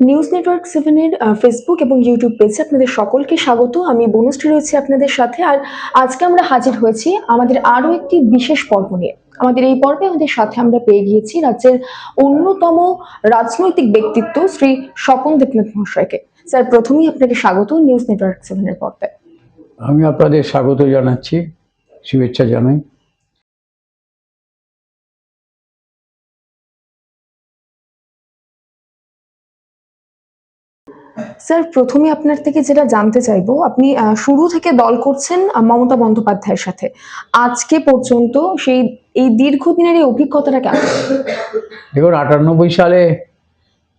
News network 7 এর Facebook এবং YouTube পেজে আপনাদের সকলকে স্বাগত। আমি বনশ্রী রয়েছি আপনাদের সাথে। আর আজকে আমরা হাজির হয়েছি আমাদের আরো একটি বিশেষ পর্ব নিয়ে। আমাদের এই পর্বে আমাদের সাথে আমরা পেয়ে গিয়েছি রাজ্যের অন্যতম রাজনৈতিক ব্যক্তিত্ব শ্রী স্বপন দেবনাথ মহাশয়কে। স্যার, প্রথমেই আপনাকে স্বাগত নিউজ নেটওয়ার্ক 7 এর পর্বে। আমি আপনাদের স্বাগত জানাচ্ছি, শুভেচ্ছা জানাই। স্যার, প্রথমে আপনার থেকে যেটা জানতে চাইবো, আপনি শুরু থেকে দল করছেন মমতা বন্দ্যোপাধ্যায়ের সাথে। আজকে পর্যন্ত এই দীর্ঘদিনের এই অভিজ্ঞতাটা কেমন? দেখুন, 98 সালে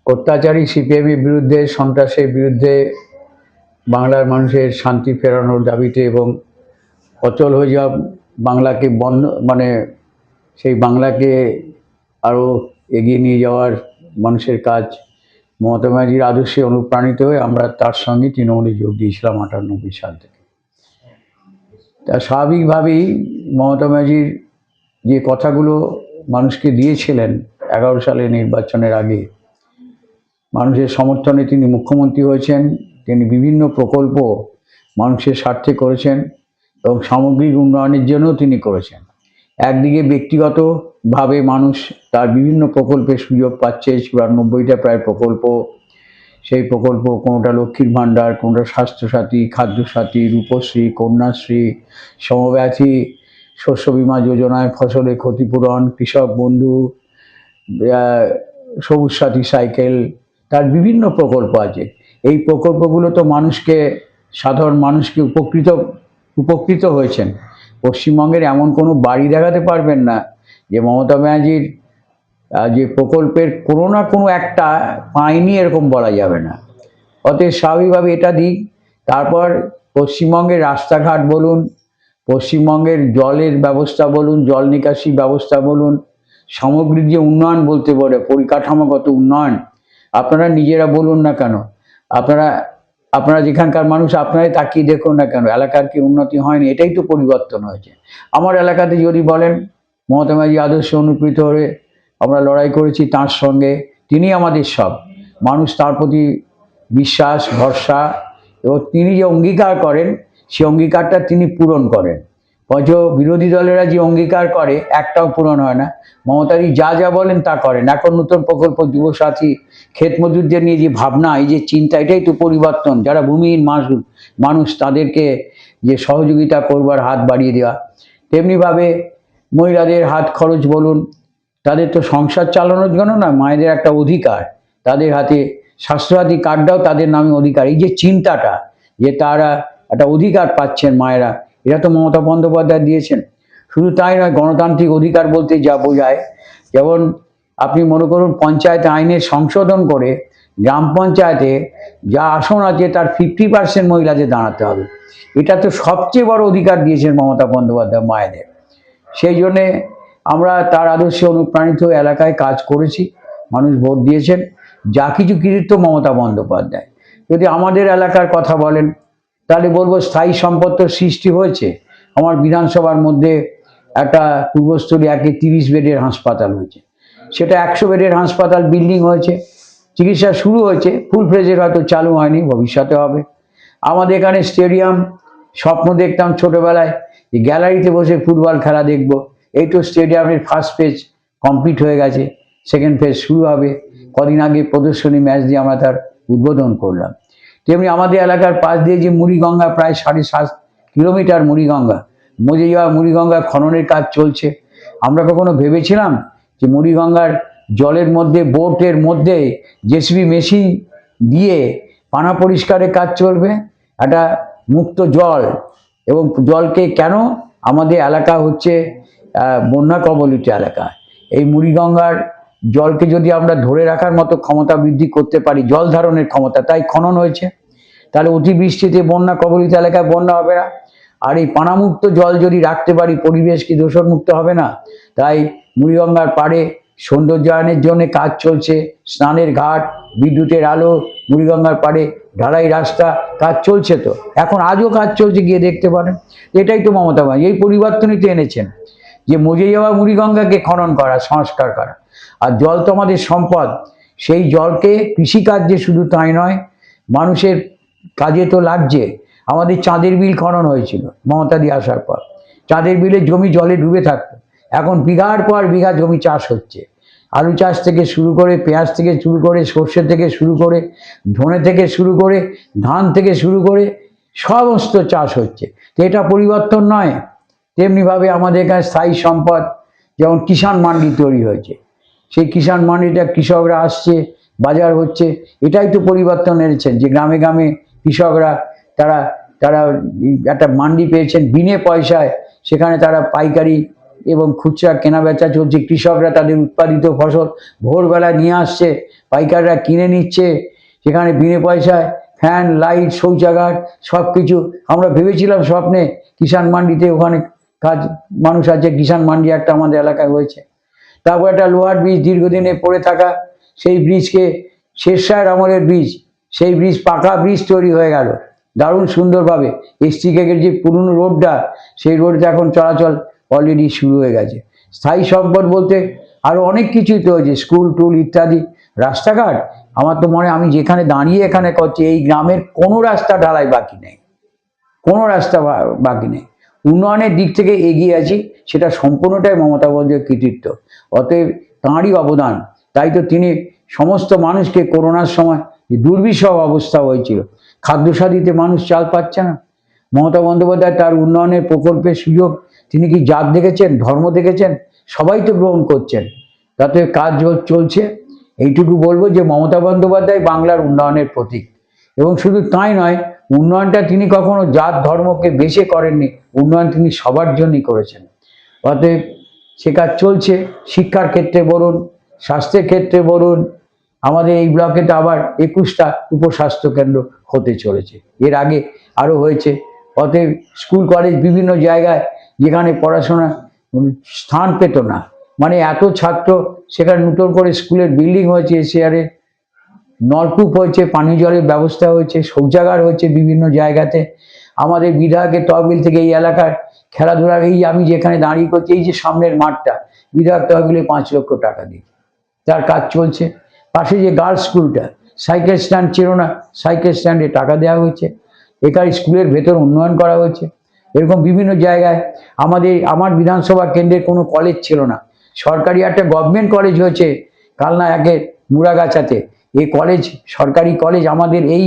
অত্যাচারী সিপিএমের বিরুদ্ধে, সন্ত্রাসের বিরুদ্ধে, বাংলার মানুষের শান্তি ফেরানোর দাবিতে এবং অচল হয়ে যাওয়া বাংলাকে সেই বাংলাকে আরও এগিয়ে নিয়ে যাওয়ার মানুষের কাজ, মমতা ব্যানার্জির আদর্শে অনুপ্রাণিত হয়ে আমরা তার সঙ্গে তৃণমূলে যোগ দিয়েছিলাম 98 সাল থেকে। তা স্বাভাবিকভাবেই মমতা ব্যানার্জির যে কথাগুলো মানুষকে দিয়েছিলেন 11 সালে নির্বাচনের আগে, মানুষের সমর্থনে তিনি মুখ্যমন্ত্রী হয়েছেন। তিনি বিভিন্ন প্রকল্প মানুষের স্বার্থে করেছেন এবং সামগ্রিক উন্নয়নের জন্যও তিনি করেছেন। একদিকে ব্যক্তিগতভাবে মানুষ তার বিভিন্ন প্রকল্পের সুযোগ পাচ্ছে, 94টা প্রায় প্রকল্প। সেই প্রকল্প কোনোটা লক্ষ্মীর ভাণ্ডার, কোনোটা স্বাস্থ্যসাথী, খাদ্যসাথী, রূপশ্রী, কন্যাশ্রী, সমব্যাথী, শস্য বীমা যোজনায় ফসলের ক্ষতিপূরণ, কৃষক বন্ধু, সবুজ সাথী সাইকেল, তার বিভিন্ন প্রকল্প আছে। এই প্রকল্পগুলো তো সাধারণ মানুষকে উপকৃত হয়েছেন। পশ্চিমবঙ্গের এমন কোনো বাড়ি দেখাতে পারবেন না যে মমতা ব্যানার্জির যে প্রকল্পের কোনো না কোনো একটা পায়নি, এরকম বলা যাবে না। অতএব স্বাভাবিকভাবে এটা দিক। তারপর পশ্চিমবঙ্গের রাস্তাঘাট বলুন, পশ্চিমবঙ্গের জলের ব্যবস্থা বলুন, জল নিকাশি ব্যবস্থা বলুন, সামগ্রিক যে উন্নয়ন বলতে পারে, পরিকাঠামোগত উন্নয়ন, আপনারা নিজেরা বলুন না কেন, আপনারা যেখানকার মানুষ আপনারাই তাকিয়ে দেখুন না কেন, এলাকার কি উন্নতি হয়নি? এটাই তো পরিবর্তন হয়েছে। আমার এলাকাতে যদি বলেন, মমতা ব্যানার্জি আদর্শে অনুপ্রাণিত হয়ে আমরা লড়াই করেছি তার সঙ্গে। তিনি আমাদের সব, মানুষ তার প্রতি বিশ্বাস, ভরসা, এবং তিনি যে অঙ্গীকার করেন সেই অঙ্গীকারটা তিনি পূরণ করেন। হয়তো বিরোধী দলেরা যে অঙ্গীকার করে একটাও পূরণ হয় না, মমতাজি যা যা বলেন তা করেন। এখন নতুন প্রকল্প যুবসাথী, ক্ষেত মজুরদের নিয়ে যে ভাবনা, এই যে চিন্তা, এটাই তো পরিবর্তন। যারা ভূমিহীন মানুষ তাদেরকে যে সহযোগিতা করবার হাত বাড়িয়ে দেওয়া। তেমনিভাবে মহিলাদের হাত খরচ বলুন, তাদের তো সংসার চালানোর জন্য না, মায়েদের একটা অধিকার, তাদের হাতে স্বাস্থ্যসাথী কার্ডটাও তাদের নামে অধিকার। এই যে চিন্তাটা যে তারা একটা অধিকার পাচ্ছেন মায়েরা, এটা তো মমতা বন্দ্যোপাধ্যায় দিয়েছেন। শুধু তাই নয়, গণতান্ত্রিক অধিকার বলতে যা বোঝায়, যেমন আপনি মনে করুন পঞ্চায়েত আইনের সংশোধন করে গ্রাম পঞ্চায়েতে যা আসন আছে তার 50% মহিলাদের দাঁড়াতে হবে। এটা তো সবচেয়ে বড় অধিকার দিয়েছেন মমতা বন্দ্যোপাধ্যায় মায়েদের। সেই জন্যে আমরা তার আদর্শে অনুপ্রাণিত এলাকায় কাজ করেছি, মানুষ ভোট দিয়েছেন। যা কিছু কৃতিত্ব মমতা বন্দ্যোপাধ্যায়। যদি আমাদের এলাকার কথা বলেন তাহলে বলবো স্থায়ী সম্পদ সৃষ্টি হয়েছে। আমার বিধানসভার মধ্যে একটা পূর্বস্থলী 30 বেডের হাসপাতাল হয়েছে, সেটা 100 বেডের হাসপাতাল বিল্ডিং হয়েছে, চিকিৎসা শুরু হয়েছে, ফুল ফ্লেজের হয়তো চালু হয়নি, ভবিষ্যতে হবে। আমাদের এখানে স্টেডিয়াম, স্বপ্ন দেখতাম ছোটবেলায় যে গ্যালারিতে বসে ফুটবল খেলা দেখবো। এই তো স্টেডিয়ামের ফার্স্ট ফেজ কমপ্লিট হয়ে গেছে, সেকেন্ড ফেজ শুরু হবে। কদিন আগে প্রদর্শনী ম্যাচ দিয়ে আমরা তার উদ্বোধন করলাম। তেমনি আমাদের এলাকার পাশ দিয়ে যে মুড়িগঙ্গা, প্রায় 7.5 কিলোমিটার মুড়িগঙ্গা, মজে যাওয়া মুড়িগঙ্গা খননের কাজ চলছে। আমরা কখনো ভেবেছিলাম যে মুড়িগঙ্গার জলের মধ্যে, বোটের মধ্যে জেসিবি মেশিন দিয়ে পানা পরিষ্কারের কাজ চলবে? একটা মুক্ত জল, এবং জলকে কেন, আমাদের এলাকা হচ্ছে বন্যা কবলিত এলাকা। এই মুড়িগঙ্গার জলকে যদি আমরা ধরে রাখার মতো ক্ষমতা বৃদ্ধি করতে পারি, জল ধারণের ক্ষমতা, তাই খনন হয়েছে। তাহলে অতিবৃষ্টিতে বন্যা কবলিত এলাকায় বন্যা হবে না। আর এই পানামুক্ত জল যদি রাখতে পারি, পরিবেশ কি দূষণমুক্ত হবে না? তাই মুড়িগঙ্গার পাড়ে সৌন্দর্যায়নের জন্য কাজ চলছে, স্নানের ঘাট, বিদ্যুতের আলো, মুড়িগঙ্গার পাড়ে ঢালাই রাস্তা, কাজ চলছে। তো এখন আজও কাজ চলছে, গিয়ে দেখতে পারেন। এটাই তো মমতা ব্যানার্জি এই পরিবর্তনই তো এনেছেন, যে মজে যাওয়া মুড়িগঙ্গাকে খনন করা, সংস্কার করা। আর জল তো আমাদের সম্পদ, সেই জলকে কৃষিকার্যে শুধু তাই নয়, মানুষের কাজে তো লাগছে। আমাদের চাঁদের বিল খনন হয়েছিল মমতাদি আসার পর, চাঁদের বিলে জমি জলে ডুবে থাকতো, এখন বিঘার পর বিঘা জমি চাষ হচ্ছে। আলু চাষ থেকে শুরু করে, পেঁয়াজ থেকে শুরু করে, সর্ষে থেকে শুরু করে, ধনে থেকে শুরু করে, ধান থেকে শুরু করে সমস্ত চাষ হচ্ছে। তো এটা পরিবর্তন নয়। তেমনিভাবে আমাদের এখানে স্থায়ী সম্পদ যেমন কিষাণ মান্ডি তৈরি হয়েছে, সেই কিষাণ মান্ডিটা কৃষকরা আসছে, বাজার হচ্ছে, এটাই তো পরিবর্তন এনেছেন যে গ্রামে গ্রামে কৃষকরা তারা তারা একটা মান্ডি পেয়েছেন বিনে পয়সায়, সেখানে তারা পাইকারি এবং খুচরা কেনা বেচা চলছে। কৃষকরা তাদের উৎপাদিত ফসল ভোরবেলা নিয়ে আসছে, পাইকাররা কিনে নিচ্ছে, সেখানে বিনে পয়সায় ফ্যান, লাইট, শৌচাগার সব কিছু। আমরা ভেবেছিলাম স্বপ্নে কিষাণ মান্ডিতে ওখানে কাজ মানুষ আছে, কিষাণ মান্ডি একটা আমাদের এলাকায় হয়েছে। তারপর একটা লোহার ব্রিজ দীর্ঘদিনে পড়ে থাকা, সেই ব্রিজকে শেরশাহের আমলের ব্রিজ, সেই ব্রিজ পাকা ব্রিজ তৈরি হয়ে গেল দারুণ সুন্দরভাবে। এসটি কেকের যে পুরনো রোডটা, সেই রোডটা এখন চলাচল অলরেডি শুরু হয়ে গেছে। স্থায়ী সম্পদ বলতে আরও অনেক কিছুই তো হয়েছে, স্কুল টুল ইত্যাদি, রাস্তাঘাট। আমার তো মনে হয় আমি যেখানে দাঁড়িয়ে এখানে করছি, এই গ্রামের কোনো রাস্তা ঢালাই বাকি নেই, কোনো রাস্তা বাকি নেই। উন্নয়নের দিক থেকে এগিয়ে আছি, সেটা সম্পূর্ণটাই মমতা বন্দ্যোপাধ্যায়ের কৃতিত্ব। অতএব তাঁরই অবদান। তাই তো তিনি সমস্ত মানুষকে করোনার সময় যে দুর্বিষহ অবস্থা হয়েছিল, খাদ্যসাথীতে মানুষ চাল পাচ্ছে না, মমতা বন্দ্যোপাধ্যায় তার উন্নয়নের প্রকল্পের সুযোগ, তিনি কি জাত দেখেছেন, ধর্ম দেখেছেন, সবাই তো গ্রহণ করছেন, তাতে কাজ চলছে। এইটুকু বলবো যে মমতা বন্দ্যোপাধ্যায় বাংলার উন্নয়নের প্রতীক। এবং শুধু তাই নয়, উন্নয়নটা তিনি কখনো জাত ধর্মকে বেছে করেননি, উন্নয়ন তিনি সবার জন্যই করেছেন। অতএব সে কাজ চলছে। শিক্ষার ক্ষেত্রে বলুন, স্বাস্থ্যের ক্ষেত্রে বলুন, আমাদের এই ব্লকে তো আবার 21টা উপস্বাস্থ্য কেন্দ্র হতে চলেছে, এর আগে আরও হয়েছে। অতএব স্কুল কলেজ বিভিন্ন জায়গায় যেখানে পড়াশোনা স্থান পেত না, মানে এত ছাত্র, সেখানে নতুন করে স্কুলের বিল্ডিং হয়েছে, এশিয়ারে নলকূপ হয়েছে, পানীয় জলের ব্যবস্থা হয়েছে, শৌচাগার হয়েছে বিভিন্ন জায়গাতে। আমাদের বিধায়কের তহবিল থেকে এই এলাকার খেলাধুলার, এই আমি যেখানে দাঁড়িয়ে করছি, এই যে সামনের মাঠটা, বিধায়ক তহবিলে 5 লক্ষ টাকা দিয়ে তার কাজ চলছে। পাশে যে গার্লস স্কুলটা, সাইকেল স্ট্যান্ড ছিল না, সাইকেল স্ট্যান্ডে টাকা দেওয়া হয়েছে। এখানে স্কুলের ভেতর উন্নয়ন করা হয়েছে। এরকম বিভিন্ন জায়গায় আমার বিধানসভা কেন্দ্রের কোনো কলেজ ছিল না, সরকারি একটা গভর্নমেন্ট কলেজ হয়েছে কালনা একের মুড়াগাছাতে। এই কলেজ সরকারি কলেজ আমাদের এই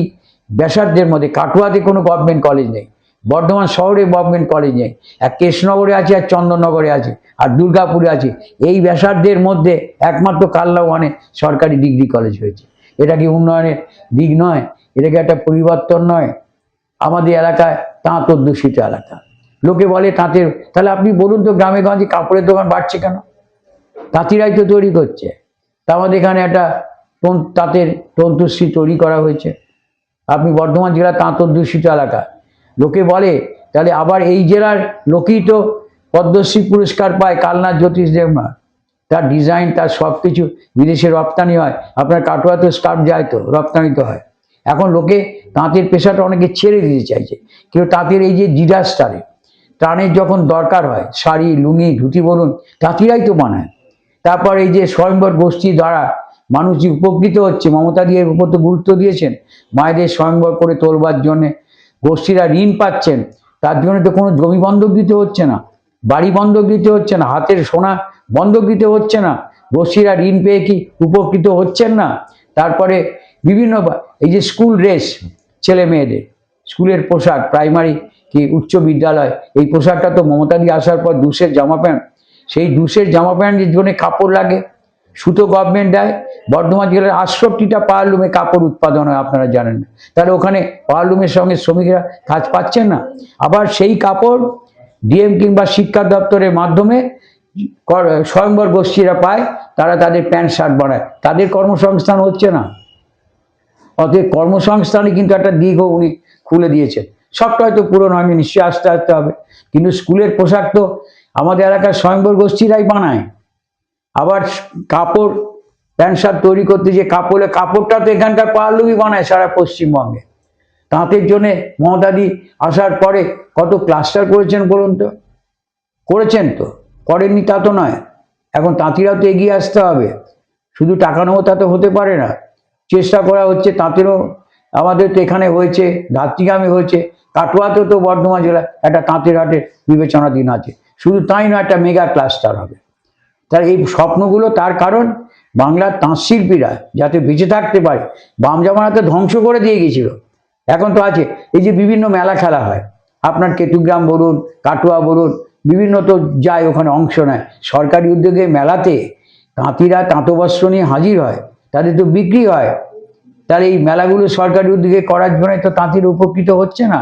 ব্যাসার্ধের মধ্যে। কাটোয়াতে কোনো গভর্নমেন্ট কলেজ নেই, বর্ধমান শহরে গভর্নমেন্ট কলেজ নেই, এক কৃষ্ণনগরে আছে, আর চন্দননগরে আছে, আর দুর্গাপুরে আছে। এই ব্যাসার্ধের মধ্যে একমাত্র কালনা ওয়ানে সরকারি ডিগ্রি কলেজ হয়েছে। এটা কি উন্নয়নের দিক নয়? এটা কি একটা পরিবর্তন নয়? আমাদের এলাকায় তাঁত অধ্যুষিত এলাকা, লোকে বলে তাঁতের, তাহলে আপনি বলুন তো গ্রামে গঞ্জে কাপড়ের দোকান বাড়ছে কেন? তাঁতিরাই তো তৈরি করছে। তা আমাদের এখানে একটা তাঁতের তন্তুশ্রী তৈরি করা হয়েছে। আপনি বর্ধমান জেলার তাঁত অধ্যুষিত এলাকা, লোকে বলে তাহলে আবার এই জেলার লোকই তো পদ্মশ্রী পুরস্কার পায় কালনার জ্যোতিষ দেবনাথ, তার ডিজাইন, তার সব কিছু বিদেশে রপ্তানি হয়। আপনার কাটোয়া তো স্কার্ফ যায়, তো রপ্তানিত হয়। এখন লোকে তাঁতের পেশাটা অনেকে ছেড়ে দিতে চাইছে, কিন্তু তাঁতের এই যে ডিজাস্টারে ত্রাণের যখন দরকার হয়, শাড়ি, লুঙ্গি, ধুতি বলুন, তাঁতিরাই তো বানায়। তারপর এই যে স্বয়ংবর গোষ্ঠী দ্বারা মানুষ যে উপকৃত হচ্ছে, মমতা দিয়ে এর উপর তো গুরুত্ব দিয়েছেন, মায়েদের স্বয়ংবর করে তোলবার জন্যে গোষ্ঠীরা ঋণ পাচ্ছেন, তার জন্য তো কোনো জমি বন্ধক দিতে হচ্ছে না, বাড়ি বন্ধক দিতে হচ্ছে না, হাতের সোনা বন্ধক দিতে হচ্ছে না, গোষ্ঠীরা ঋণ পেয়ে কি উপকৃত হচ্ছেন না? তারপরে বিভিন্ন এই যে স্কুল ড্রেস, ছেলে মেয়েদের স্কুলের পোশাক, প্রাইমারি কি উচ্চ বিদ্যালয়, এই পোশাকটা তো মমতা দিয়ে আসার পর দুশের জামা প্যান্ট, সেই দুশের জামা প্যান্টের জন্য কাপড় লাগে, সুতো গভর্নমেন্ট দেয়। বর্ধমান জেলার 68টা পাওয়ারলুমে কাপড় উৎপাদন হয়, আপনারা জানেন না? তাহলে ওখানে পাওয়ারলুমের সঙ্গে শ্রমিকরা কাজ পাচ্ছেন না। আবার সেই কাপড় ডিএম কিংবা শিক্ষা দপ্তরের মাধ্যমে স্বয়ংবর গোষ্ঠীরা পায়, তারা তাদের প্যান্ট শার্ট বানায়, তাদের কর্মসংস্থান হচ্ছে না। অতএব কর্মসংস্থানে কিন্তু একটা দিকও উনি খুলে দিয়েছেন। সবটা হয়তো পূরণ হয়নি, নিশ্চয়ই আস্তে আস্তে হবে, কিন্তু স্কুলের পোশাক তো আমাদের এলাকার স্বয়ংবর গোষ্ঠীরাই বানায়। আবার কাপড় প্যান্ট শার্ট তৈরি করতে যে কাপড়টা তো এখানকার পাওয়ারলুমই বানায় সারা পশ্চিমবঙ্গে। তাঁতের জন্যে মমতাদি আসার পরে কত ক্লাস্টার করেছেন বলুন তো? করেছেন তো, করেননি তা তো নয়। এখন তাঁতিরাও তো এগিয়ে আসতে হবে। শুধু টাকা নেবো তা তো হতে পারে না, চেষ্টা করা হচ্ছে। তাঁতেরও আমাদের তো এখানে হয়েছে, ধাত্রীগ্রামে হয়েছে, কাটোয়াতেও তো বর্ধমান জেলা একটা তাঁতের হাটের বিবেচনাধীন আছে। শুধু তাই নয়, একটা মেগা ক্লাস্টার হবে। তার এই স্বপ্নগুলো, তার কারণ বাংলার তাঁত শিল্পীরা যাতে বেঁচে থাকতে পারে। বাম জামানাতে ধ্বংস করে দিয়ে গেছিল, এখন তো আছে। এই যে বিভিন্ন মেলা খেলা হয়, আপনার কেতুগ্রাম বলুন, কাটোয়া বলুন, বিভিন্ন তো যায়, ওখানে অংশ নেয় সরকারি উদ্যোগে। মেলাতে তাঁতিরা তাঁতবস্ত্র নিয়ে হাজির হয়, তাদের তো বিক্রি হয়। তাহলে এই মেলাগুলো সরকারি উদ্যোগে করার জন্য তো তাঁতিরা উপকৃত হচ্ছে না।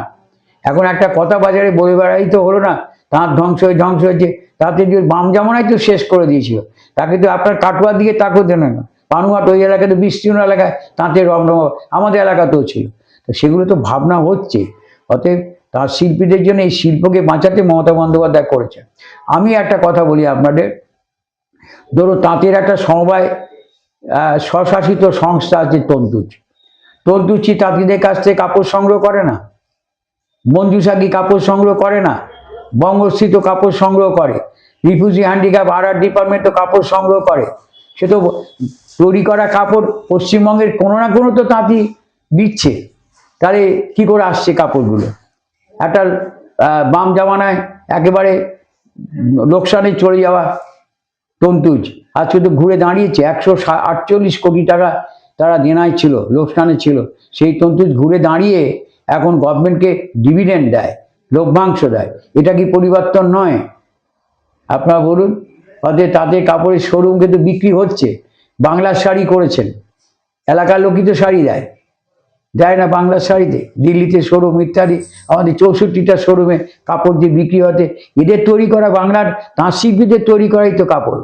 এখন একটা কথা বাজারে বলে বেড়াই তো হলো না, তাঁত ধ্বংস হয়েছে। তাতে যে বাম জামানায় তো শেষ করে দিয়েছিল, তাকে তো আপনার কাটোয়ার দিকে তাকাতে না, পানুহাট ওই এলাকায় তো বিস্তীর্ণ এলাকায় তাঁতের রমরম, আমাদের এলাকাতেও ছিল। তো সেগুলো তো ভাবনা হচ্ছে। অতএব তাঁত শিল্পীদের জন্য এই শিল্পকে বাঁচাতে মমতা বন্দ্যোপাধ্যায় করেছে। আমি একটা কথা বলি আপনাদের, ধরো তাঁতের একটা সমবায় স্বশাসিত সংস্থা আছে তন্তুজ। তন্তুচি তাঁতিদের কাছ থেকে কাপড় সংগ্রহ করে না, মঞ্জুষা কি কাপড় সংগ্রহ করে না, বঙ্গস্থিত কাপড় সংগ্রহ করে, রিফিউজি হ্যান্ডিক্যাপ আর ডিপার্টমেন্ট তো কাপড় সংগ্রহ করে। সে তো তৈরি করা কাপড় পশ্চিমবঙ্গের কোনো না কোনো তো তাঁতি দিচ্ছে। তাহলে কি করে আসছে কাপড়গুলো? একটা বাম জামানায় একেবারে লোকসানে চলে যাওয়া তন্তুজ আজকে তো ঘুরে দাঁড়িয়েছে, 148 কোটি টাকা তারা দেনায় ছিল, লোকসানে ছিল। সেই তন্তুজ ঘুরে দাঁড়িয়ে এখন গভর্নমেন্টকে ডিভিডেন্ড দেয়, লভ্যাংশ দেয়। এটা কি পরিবর্তন নয়? আপনারা বলুন। অতএব তাদের কাপড়ের শোরুম কিন্তু বিক্রি হচ্ছে। বাংলার শাড়ি করেছেন, এলাকার লোকই তো শাড়ি দেয় না বাংলার শাড়িতে। দিল্লিতে শোরুম ইত্যাদি, আমাদের 64টা শোরুমে কাপড় যে বিক্রি হতে, এদের তৈরি করা, বাংলার তাঁত শিল্পীদের তৈরি করাই তো কাপড়।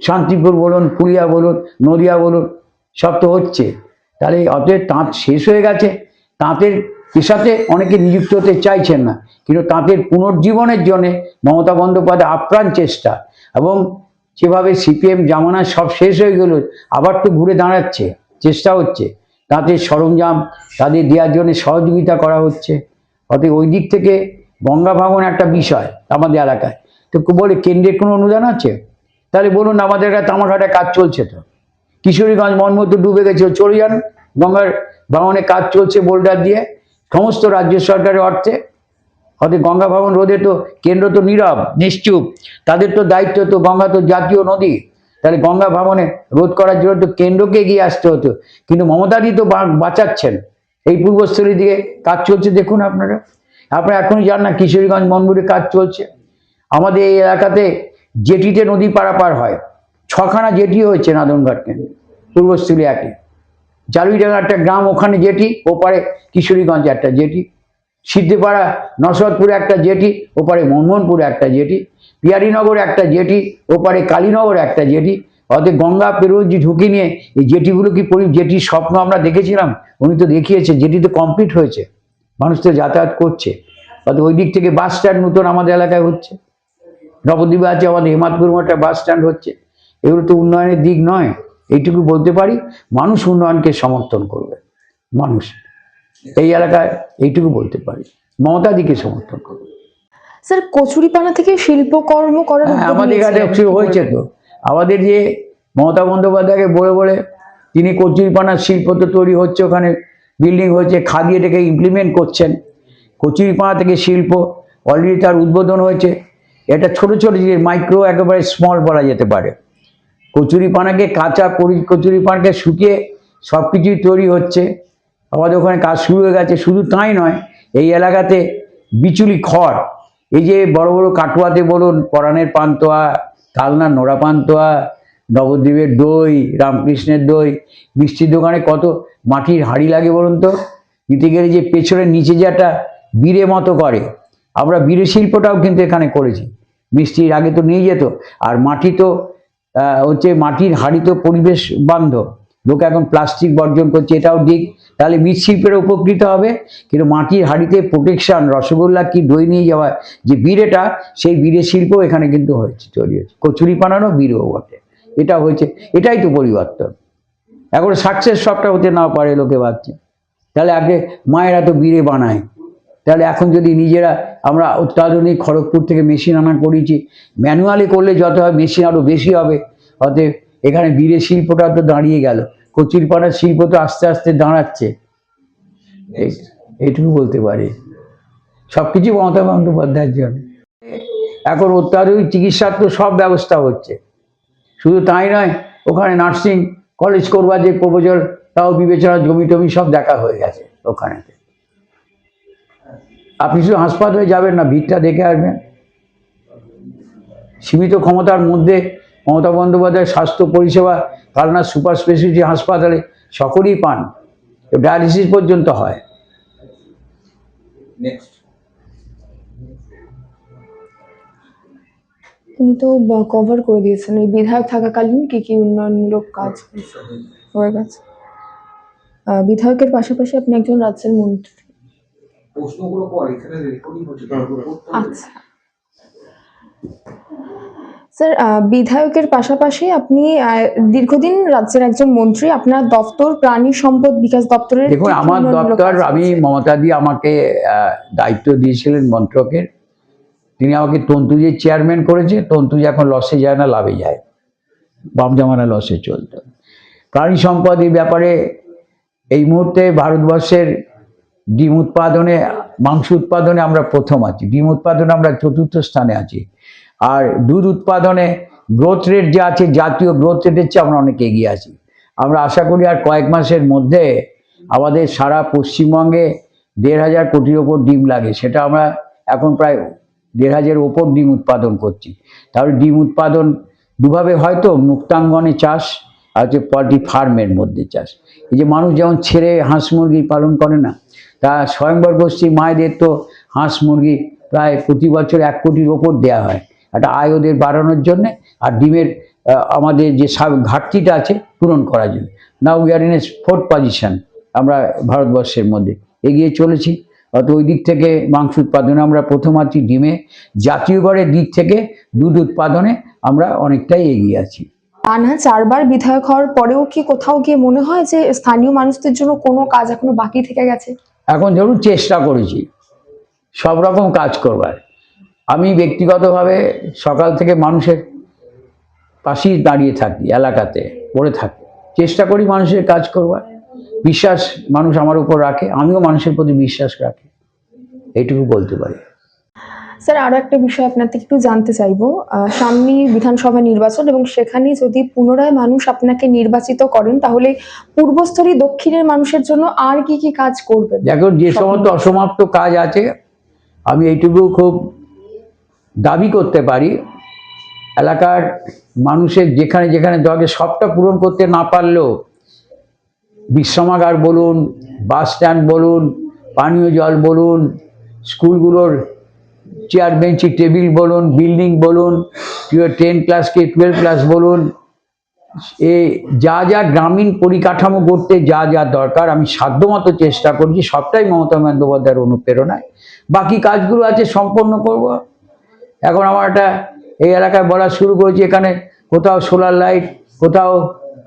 শান্তিপুর বলুন, পুরুলিয়া বলুন, নদিয়া বলুন, সব তো হচ্ছে। তাহলে অতএব তাঁত শেষ হয়ে গেছে। তাঁতের পেশাতে অনেকে নিযুক্ত হতে চাইছেন না, কিন্তু তাঁতের পুনর্জীবনের জন্যে মমতা বন্দ্যোপাধ্যায় আপ্রাণ চেষ্টা। এবং যেভাবে সিপিএম জামানায় সব শেষ হয়ে গেল, আবার তো ঘুরে দাঁড়াচ্ছে, চেষ্টা হচ্ছে। তাঁতের সরঞ্জাম তাদের দেওয়ার জন্য সহযোগিতা করা হচ্ছে। অতএব ওই দিক থেকে গঙ্গা ভাঙন একটা বিষয় আমাদের এলাকায়। তো বলে কেন্দ্রের কোনো অনুদান আছে? তাহলে বলুন, আমাদের একটা তামাঘাটে কাজ চলছে, তো কিশোরীগঞ্জ মনমতো ডুবে গেছে, চলে যান, গঙ্গার ভাঙনে কাজ চলছে বোল্ডার দিয়ে, সমস্ত রাজ্য সরকারের অর্থে। অতএব গঙ্গা ভাঙন রোধে তো কেন্দ্র তো নীরব, নিশ্চুপ। তাদের তো দায়িত্ব, তো গঙ্গা তো জাতীয় নদী। তাহলে গঙ্গা ভাঙনে রোধ করার জন্য তো কেন্দ্রকে এগিয়ে আসতে হতো, কিন্তু মমতাদি তো বাঁচাচ্ছেন। এই পূর্বস্থলীর দিকে কাজ চলছে, দেখুন আপনারা এখনই জান না কিশোরীগঞ্জ মনমুড়ে কাজ চলছে। আমাদের এই এলাকাতে জেটিতে নদী পারাপার হয়, 6খানা জেটি হয়েছে নাদনঘাট কেন্দ্রে, পূর্বস্থলী একে। জালুইডাঙ্গা একটা গ্রাম, ওখানে জেটি, ওপারে কিশোরীগঞ্জে একটা জেটি। সিদ্ধিপাড়া নসরতপুরে একটা জেটি, ওপারে মোহনপুরে একটা জেটি। পিয়ারীনগরে একটা জেটি, ওপারে কালীনগরে একটা জেটি। অতএব গঙ্গা পেরোজি ঢুকে নিয়ে এই জেটিগুলো কি জেটির স্বপ্ন আমরা দেখেছিলাম? উনি তো দেখিয়েছে, জেটি তো কমপ্লিট হয়েছে, মানুষ তো যাতায়াত করছে। অতএব ওই দিক থেকে বাস স্ট্যান্ড নতুন আমাদের এলাকায় হচ্ছে, নবদ্বীপে আছে আমাদের হেমাদপুর একটা বাস স্ট্যান্ড হচ্ছে। এগুলো তো উন্নয়নের দিক নয়। এইটুকু বলতে পারি, মানুষ উন্নয়নকে সমর্থন করবে। মানুষ এই এলাকায় এইটুকু বলতে পারি, মমতাদিকে সমর্থন করবে। স্যার, কচুরিপানা থেকে শিল্পকর্ম করার উদ্যোগ আমাদের এখানে নিয়েছিলেন। হয়েছে তো, আমাদের যে মমতা বন্দ্যোপাধ্যায়কে বলে বলে তিনি কচুরিপানার শিল্প তো তৈরি হচ্ছে, ওখানে বিল্ডিং হয়েছে, খাদি এটাকে ইমপ্লিমেন্ট করছেন। কচুরিপানা থেকে শিল্প অলরেডি তার উদ্বোধন হয়েছে। এটা ছোট ছোট যে মাইক্রো, একেবারে স্মল বলা যেতে পারে। কচুরিপানাকে কাঁচা কচুরিপানাকে শুকিয়ে সব কিছুই তৈরি হচ্ছে। আমাদের ওখানে কাজ শুরু হয়ে গেছে। শুধু তাই নয়, এই এলাকাতে বিচুলি খড়, এই যে বড় বড় কাটোয়াতে বলুন, পরাণের পান্তুয়া, কালনার নোড়া পান্তুয়া, নবদ্বীপের দই, রামকৃষ্ণের দই, মিষ্টির দোকানে কত মাটির হাঁড়ি লাগে বলুন তো। নিতে গেলে যে পেছনের নিচে যে একটা বিড়ে মতো করে, আমরা বিড়ে শিল্পটাও কিন্তু এখানে করেছি। মিষ্টির আগে তো নিয়ে যেত। আর মাটি তো হচ্ছে, মাটির হাঁড়ি তো পরিবেশ বান্ধব, লোক এখন প্লাস্টিক বর্জন করছে, এটাও দিক। তাহলে মৃৎশিল্পের উপকৃত হবে। কিন্তু মাটির হাঁড়িতে প্রোটেকশন, রসগোল্লা কি দই নিয়ে যাওয়া যে বিড়েটা, সেই বিড়ে শিল্প এখানে কিন্তু হয়েছে, তৈরি হয়েছে। কচুরি পানানো বিড়েও বটে, এটা হয়েছে। এটাই তো পরিবর্তন। এখন সাকসেস সবটা হতে না পারে, লোকে ভাবছে। তাহলে আগে মায়েরা তো বিড়ে বানায়, তাহলে এখন যদি নিজেরা আমরা অত্যাধুনিক খড়গপুর থেকে মেশিন আনা করেছি, ম্যানুয়ালি করলে যত হয়, মেশিন আরও বেশি হবে। অতএব এখানে বীরের শিল্পটা তো দাঁড়িয়ে গেল, কচুরিপানার শিল্প তো আস্তে আস্তে দাঁড়াচ্ছে। এইটুকু বলতে পারি, সবকিছু মমতা বন্দ্যোপাধ্যায়ের জন্য। এখন অত্যাধুনিক চিকিৎসার তো সব ব্যবস্থা হচ্ছে, শুধু তাই নয়, ওখানে নার্সিং কলেজ করবার যে প্রপোজাল, তাও বিবেচনা, জমি টমি সব দেখা হয়ে গেছে ওখানেতে। আপনি শুধু হাসপাতালে যাবেন না, ভিড়টা দেখে আসবেন। সীমিত ক্ষমতার মধ্যে মমতা বন্দ্যোপাধ্যায় স্বাস্থ্য পরিষেবা কালনা সুপার স্পেশালিটি হাসপাতালে সকলেই পান, ডায়ালিসিস পর্যন্ত হয়। তিনি তো কভার করে দিয়েছেন এই বিধায়ক থাকাকালীন কি কি উন্নয়নমূলক কাজ হয়ে গেছে। বিধায়কের পাশাপাশি আপনি একজন রাজ্যের মন্ত্রী। আচ্ছা স্যার, বিধায়কের পাশাপাশি আপনি দীর্ঘদিন রাজ্যের একজন মন্ত্রী, আপনার দপ্তর প্রাণী সম্পদ বিকাশ দপ্তরের। দেখুন, আমার দপ্তর, আমি মমতা দি আমাকে দায়িত্ব দিয়েছিলেন মন্ত্রকের, তিনি আমাকে তন্তুজের চেয়ারম্যান করেছে। তন্তুজ এখন লসে যায় না, লাভে যায়, বাম জামানা লসে চলত। প্রাণী সম্পদ এই ব্যাপারে এই মুহূর্তে ভারতবর্ষের ডিম উৎপাদনে, মাংস উৎপাদনে আমরা প্রথম আছি, ডিম উৎপাদনে আমরা চতুর্থ স্থানে আছি, আর দুধ উৎপাদনে গ্রোথ রেট যে আছে, জাতীয় গ্রোথ রেটের চেয়ে আমরা অনেক এগিয়ে আছি। আমরা আশা করি আর কয়েক মাসের মধ্যে আমাদের সারা পশ্চিমবঙ্গে 1,500 কোটির ওপর ডিম লাগে, সেটা আমরা এখন প্রায় 1,500-এর ওপর ডিম উৎপাদন করছি। তাহলে ডিম উৎপাদন দুভাবে, হয়তো মুক্তাঙ্গনে চাষ আর হচ্ছে পোলট্রি ফার্মের মধ্যে চাষ। এই যে মানুষ যেমন ছেড়ে হাঁস মুরগি পালন করে না, তা স্বয়ংবর গোষ্ঠী মায়েদের তো হাঁস মুরগি প্রায় প্রতি বছর 1 কোটির ওপর দেওয়া হয়, একটা আয় ওদের বাড়ানোর জন্যে, আর ডিমের আমাদের যে ঘাটতিটা আছে পূরণ করার জন্য। Now we are in a 4th position, আমরা ভারতবর্ষের মধ্যে এগিয়ে চলেছি। অত ওই দিক থেকে মাংস উৎপাদনে আমরা প্রথম আছি, ডিমে, জাতীয় গড়ের দিক থেকে দুধ উৎপাদনে আমরা অনেকটাই এগিয়ে আছি। টানা 4 বার বিধায়ক হওয়ার পরেও কি কোথাও গিয়ে মনে হয় যে স্থানীয় মানুষদের জন্য কোনো কাজ এখনো বাকি থেকে গেছে? এখন ধরুন চেষ্টা করেছি সব রকম কাজ করবার। আমি ব্যক্তিগতভাবে সকাল থেকে মানুষের পাশেই দাঁড়িয়ে থাকি, এলাকাতে পড়ে থাকি, চেষ্টা করি মানুষের কাজ করবার। বিশ্বাস মানুষ আমার উপর রাখে, আমিও মানুষের প্রতি বিশ্বাস রাখি, এইটুকু বলতে পারি। স্যার, আরো একটা বিষয় আপনার থেকে একটু জানতে চাইবো, সামনেই বিধানসভা নির্বাচন এবং সেখানে যদি পুনরায় মানুষ আপনাকে নির্বাচিত করেন, তাহলে পূর্বস্থলী দক্ষিণের মানুষের জন্য আর কি কি কাজ করবেন? দেখো, যে সমস্ত অসমাপ্ত কাজ আছে, আমি এইটুকু খুব দাবি করতে পারি, এলাকার মানুষের যেখানে যেখানে দরকার সবটা পূরণ করতে না পারলেও বিশ্রামাগার বলুন, বাস স্ট্যান্ড বলুন, পানীয় জল বলুন, স্কুলগুলোর চেয়ার বেঞ্চি টেবিল বলুন, বিল্ডিং বলুন, 10 ক্লাসকে 12 ক্লাস বলুন, যা যা গ্রামীণ পরিকাঠামো করতে যা যা দরকার আমি সাধ্যমতো চেষ্টা করছি, সবটাই মমতা বন্দ্যোপাধ্যায়ের অনুপ্রেরণায়। বাকি কাজগুলো আছে সম্পন্ন করব। এখন আমার একটা এই এলাকায় বলা শুরু করেছি, এখানে কোথাও সোলার লাইট, কোথাও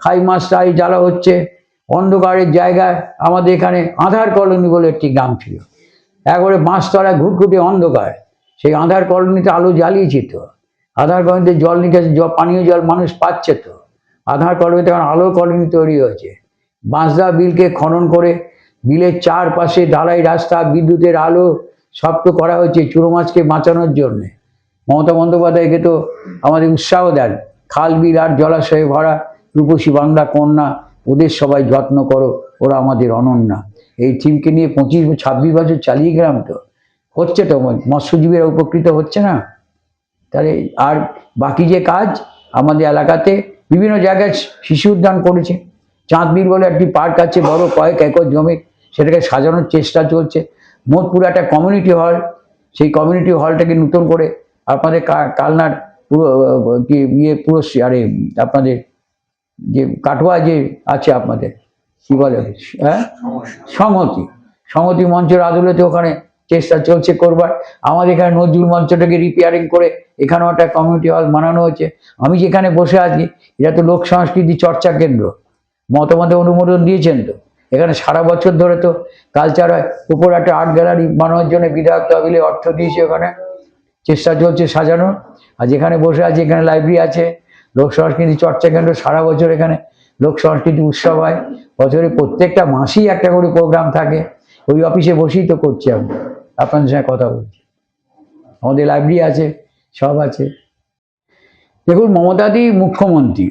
হাই মাস্ট লাইট জ্বালা হচ্ছে, অন্ধকারের জায়গায়। আমাদের এখানে আধার কলোনি বলে একটি গ্রাম ছিল, একবারে বাঁশতলায় ঘুটঘুটে অন্ধকার, সেই আধার কলোনিতে আলো জ্বালিয়েছি তো, আধার কলোনিতে জল নিকাশি, পানীয় জল মানুষ পাচ্ছে তো, আধার কলোনিতে এখন আলো কলোনি তৈরি হয়েছে। বাঁশদা বিলকে খনন করে বিলের চারপাশে ঢালাই রাস্তা, বিদ্যুতের আলো সব তো করা হয়েছে চুরো মাছকে বাঁচানোর জন্যে। মমতা বন্দ্যোপাধ্যায়কে তো আমাদের উৎসাহ দেন, খাল বিল আর জলাশয়ে ভরা, রূপসী বাংলা কন্যা, ওদের সবাই যত্ন করো, ওরা আমাদের অনন্যা। এই থিমকে নিয়ে 25-26 বছর চালিয়ে গেলাম তো, হচ্ছে তো, মৎস্যজীবীরা উপকৃত হচ্ছে না। তাহলে আর বাকি যে কাজ আমাদের এলাকাতে বিভিন্ন জায়গায় শিশু উদ্যান করেছে, চাঁদবিল বলে একটি পার্ক আছে বড় কয়েক একর জমি, সেটাকে সাজানোর চেষ্টা চলছে। মোটপুরে একটা কমিউনিটি হল, সেই কমিউনিটি হলটাকে নতুন করে আপনাদের কালনার পুরো কি পুরো আরে আপনাদের যে কাটোয়া যে আছে আপনাদের কি বলে, হ্যাঁ, সংহতি মঞ্চের আদলেতে ওখানে চেষ্টা চলছে করবার। আমাদের এখানে নজরুল মঞ্চটাকে রিপেয়ারিং করে এখানেও একটা কমিউনিটি হল বানানো হয়েছে। আমি যেখানে বসে আছি এটা তো লোক সংস্কৃতি চর্চা কেন্দ্র, মতামতে অনুমোদন দিয়েছেন তো, এখানে সারা বছর ধরে তো কালচার হয়। উপর একটা আর্ট গ্যালারি বানানোর জন্য বিধায়ক তহবিলে অর্থ দিয়েছে, ওখানে চেষ্টা চলছে সাজানোর। আর যেখানে বসে আছি এখানে লাইব্রেরি আছে, লোক সংস্কৃতি চর্চা কেন্দ্র সারা বছর এখানে লোক সংস্কৃতি উৎসব হয়, বছরে প্রত্যেকটা মাসেই একটা করে প্রোগ্রাম থাকে। ওই অফিসে বসেই তো করছি আমি আপনাদের সঙ্গে কথা বলছি। আমাদের লাইব্রেরি আছে, সব আছে। দেখুন, মমতাদি মুখ্যমন্ত্রী,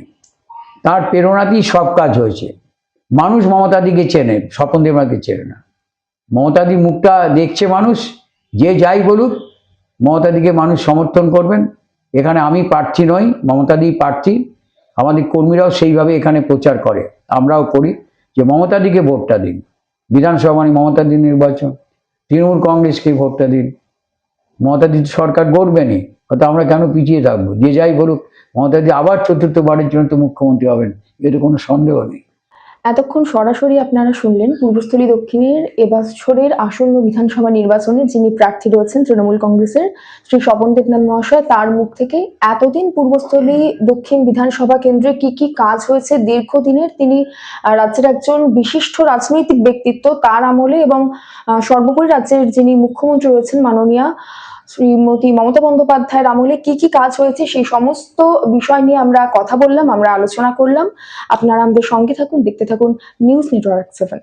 তার প্রেরণাতেই সব কাজ হয়েছে। মানুষ মমতাদিকে চেনে, স্বপন দেবনাথকে চেনে না। মমতাদি মুখটা দেখছে মানুষ, যে যাই বলুক মমতাদিকে মানুষ সমর্থন করবেন। এখানে আমি প্রার্থী নই, মমতাদি প্রার্থী। আমাদের কর্মীরাও সেইভাবে এখানে প্রচার করে, আমরাও করি যে মমতাদিকে ভোটটা দিন। বিধানসভা মানে মমতাদি নির্বাচন, তৃণমূল কংগ্রেসকে ভোটটা দিন। মমতাদি সরকার গড়বেনই, হয়তো আমরা কেন পিছিয়ে থাকবো? যে যাই বলুক মমতাদি আবার চতুর্থবারের জন্য তো মুখ্যমন্ত্রী হবেন, এতে কোনো সন্দেহ নেই। এতক্ষণ সরাসরি আপনারা শুনলেন পূর্বস্থলী দক্ষিণের এবছরের আসন্ন বিধানসভা নির্বাচনে যিনি প্রার্থী রয়েছেন তৃণমূল কংগ্রেসের শ্রী স্বপন দেবনাথ মহাশয়, তার মুখ থেকে এতদিন পূর্বস্থলী দক্ষিণ বিধানসভা কেন্দ্রে কি কি কাজ হয়েছে দীর্ঘদিনের, তিনি রাজ্যের একজন বিশিষ্ট রাজনৈতিক ব্যক্তিত্ব, তার আমলে এবং সর্বোপরি রাজ্যের যিনি মুখ্যমন্ত্রী রয়েছেন মাননীয়া শ্রীমতী মমতা বন্দ্যোপাধ্যায়ের আমলে কি কি কাজ হয়েছে সেই সমস্ত বিষয় নিয়ে আমরা কথা বললাম, আমরা আলোচনা করলাম। আপনারা আমাদের সঙ্গে থাকুন, দেখতে থাকুন নিউজ নেটওয়ার্ক 7।